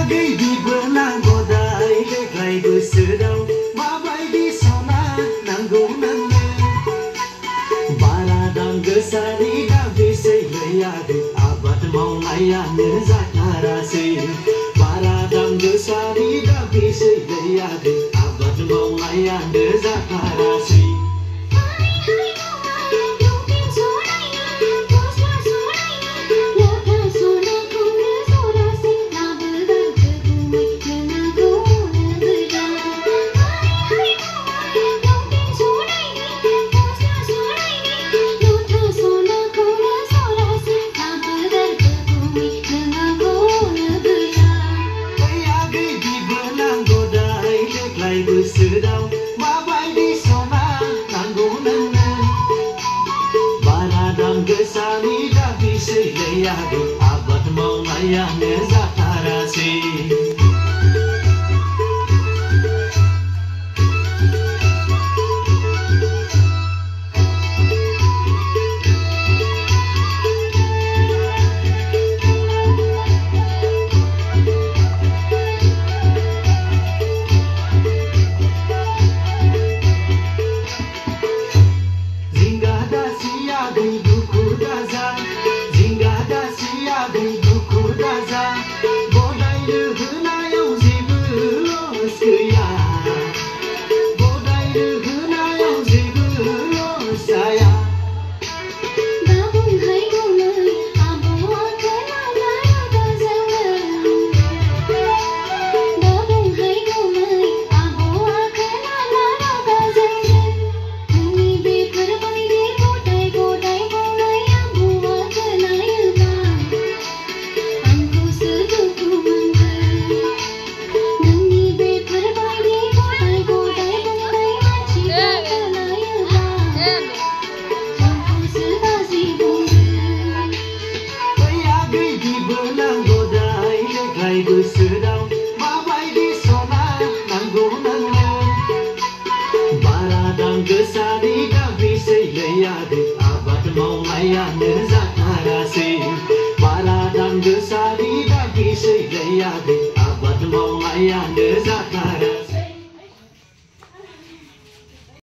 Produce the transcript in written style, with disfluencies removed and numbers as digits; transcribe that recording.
गैदिबो नांगौदाय देग्लाय बोसोराव माबायदि सना नांगौ नोंनो बारा दाम गोसानि दाबिसैलै आदै आबाद मावनायानो जाथारासै बारा दाम गोसानि दाबिसैलै आदै आबाद मावनायानो जाथारासै बोसोराव माबायदि सना नांगौ नोंनो बारा दाम गोसानि दाबिसैलै आदै आबाद मावनायानो जाथारासै बोसोराव माबायदि सना नांगौ नोंनो बारा दाम गोसानि दाबिसैलै आदै आबाद मावनायानो जाथारासै बारा दाम गोसानि दाबिसैलै आदै आबाद मावनायानो